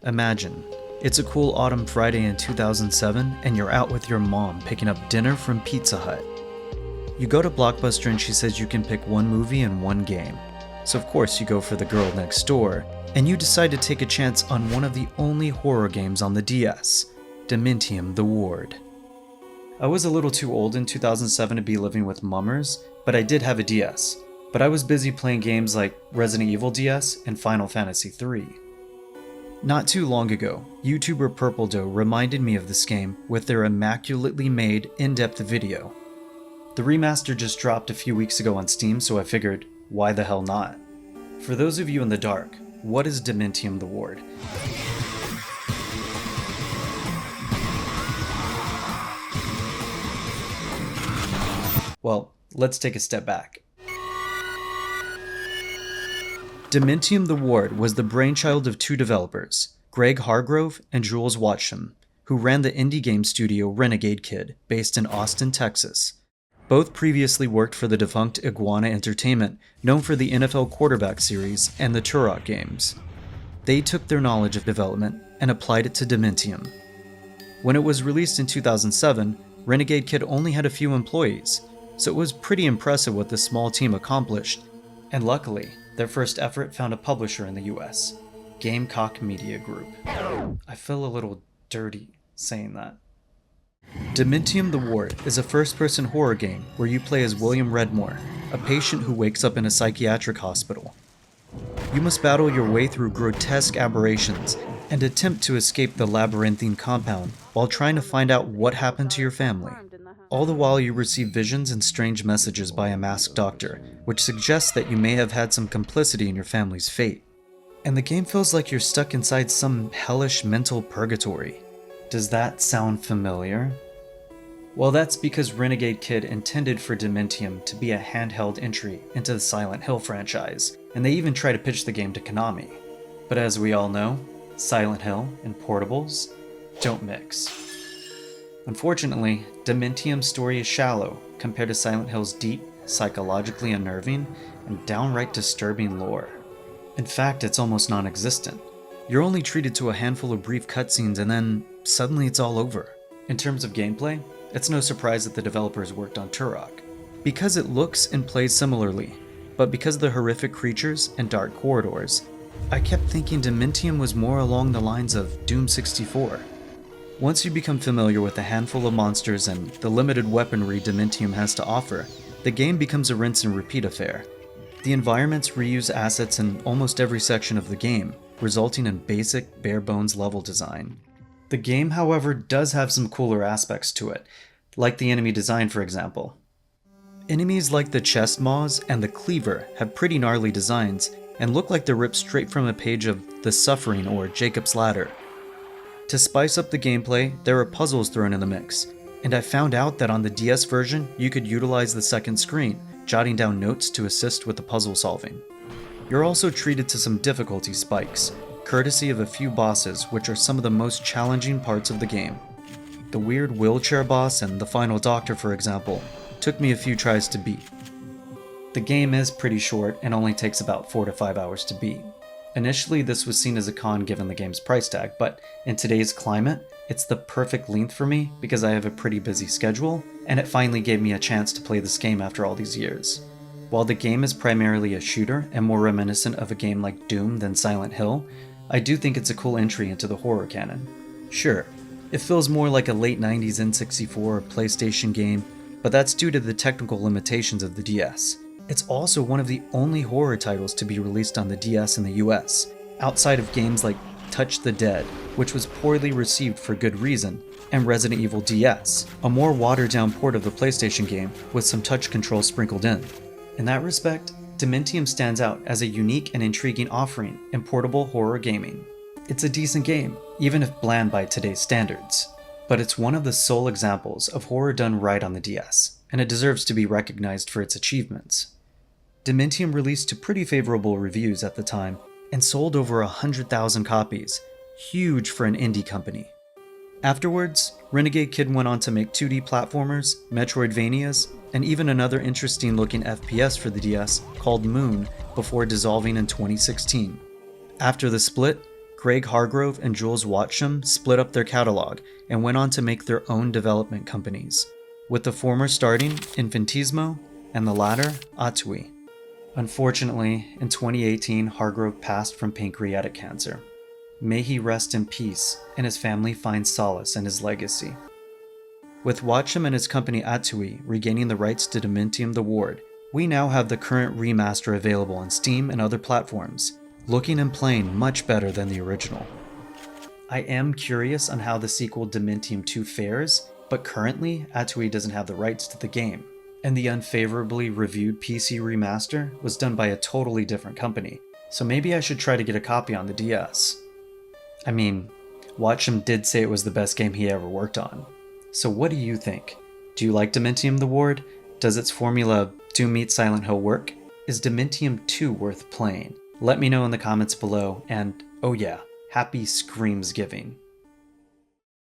Imagine, it's a cool autumn Friday in 2007 and you're out with your mom picking up dinner from Pizza Hut. You go to Blockbuster and she says you can pick one movie and one game. So of course you go for The Girl Next Door, and you decide to take a chance on one of the only horror games on the DS, Dementium the Ward. I was a little too old in 2007 to be living with mummers, but I did have a DS. But I was busy playing games like Resident Evil DS and Final Fantasy III. Not too long ago, YouTuber Purple Doe reminded me of this game with their immaculately made in-depth video. The remaster just dropped a few weeks ago on Steam, so I figured, why the hell not? For those of you in the dark, what is Dementium the Ward? Well, let's take a step back. Dementium the Ward was the brainchild of two developers, Greg Hargrove and Jules Watsham, who ran the indie game studio Renegade Kid, based in Austin, Texas. Both previously worked for the defunct Iguana Entertainment, known for the NFL quarterback series and the Turok games. They took their knowledge of development and applied it to Dementium. When it was released in 2007, Renegade Kid only had a few employees, so it was pretty impressive what this small team accomplished, and luckily, their first effort found a publisher in the US, Gamecock Media Group. I feel a little dirty saying that. Dementium the Ward is a first-person horror game where you play as William Redmore, a patient who wakes up in a psychiatric hospital. You must battle your way through grotesque aberrations and attempt to escape the labyrinthine compound while trying to find out what happened to your family. All the while you receive visions and strange messages by a masked doctor, which suggests that you may have had some complicity in your family's fate. And the game feels like you're stuck inside some hellish mental purgatory. Does that sound familiar? Well, that's because Renegade Kid intended for Dementium to be a handheld entry into the Silent Hill franchise, and they even try to pitch the game to Konami. But as we all know, Silent Hill and portables don't mix. Unfortunately, Dementium's story is shallow compared to Silent Hill's deep, psychologically unnerving, and downright disturbing lore. In fact, it's almost non-existent. You're only treated to a handful of brief cutscenes and then suddenly it's all over. In terms of gameplay, it's no surprise that the developers worked on Turok, because it looks and plays similarly, but because of the horrific creatures and dark corridors, I kept thinking Dementium was more along the lines of Doom 64. Once you become familiar with a handful of monsters and the limited weaponry Dementium has to offer, the game becomes a rinse and repeat affair. The environments reuse assets in almost every section of the game, resulting in basic, bare-bones level design. The game, however, does have some cooler aspects to it, like the enemy design, for example. Enemies like the chest maws and the cleaver have pretty gnarly designs and look like they're ripped straight from a page of The Suffering or Jacob's Ladder. To spice up the gameplay, there are puzzles thrown in the mix, and I found out that on the DS version you could utilize the second screen, jotting down notes to assist with the puzzle solving. You're also treated to some difficulty spikes, courtesy of a few bosses which are some of the most challenging parts of the game. The weird wheelchair boss and the final doctor, for example, took me a few tries to beat. The game is pretty short and only takes about 4 to 5 hours to beat. Initially, this was seen as a con given the game's price tag, but in today's climate, it's the perfect length for me because I have a pretty busy schedule, and it finally gave me a chance to play this game after all these years. While the game is primarily a shooter and more reminiscent of a game like Doom than Silent Hill, I do think it's a cool entry into the horror canon. Sure, it feels more like a late 90s N64 or PlayStation game, but that's due to the technical limitations of the DS. It's also one of the only horror titles to be released on the DS in the US, outside of games like Touch the Dead, which was poorly received for good reason, and Resident Evil DS, a more watered-down port of the PlayStation game with some touch control sprinkled in. In that respect, Dementium stands out as a unique and intriguing offering in portable horror gaming. It's a decent game, even if bland by today's standards, but it's one of the sole examples of horror done right on the DS, and it deserves to be recognized for its achievements. Dementium released to pretty favorable reviews at the time and sold over 100,000 copies, huge for an indie company. Afterwards, Renegade Kid went on to make 2D platformers, Metroidvanias, and even another interesting looking FPS for the DS called Moon before dissolving in 2016. After the split, Greg Hargrove and Jules Watsham split up their catalog and went on to make their own development companies, with the former starting Infitizmo and the latter Atooi. Unfortunately, in 2018, Hargrove passed from pancreatic cancer. May he rest in peace and his family find solace in his legacy. With Watsham and his company Atooi regaining the rights to Dementium the Ward, we now have the current remaster available on Steam and other platforms, looking and playing much better than the original. I am curious on how the sequel Dementium 2 fares, but currently Atooi doesn't have the rights to the game, and the unfavorably reviewed PC remaster was done by a totally different company, so maybe I should try to get a copy on the DS. I mean, Watsham did say it was the best game he ever worked on. So what do you think? Do you like Dementium the Ward? Does its formula Doom meets Silent Hill work? Is Dementium 2 worth playing? Let me know in the comments below, and oh yeah, happy Screamsgiving.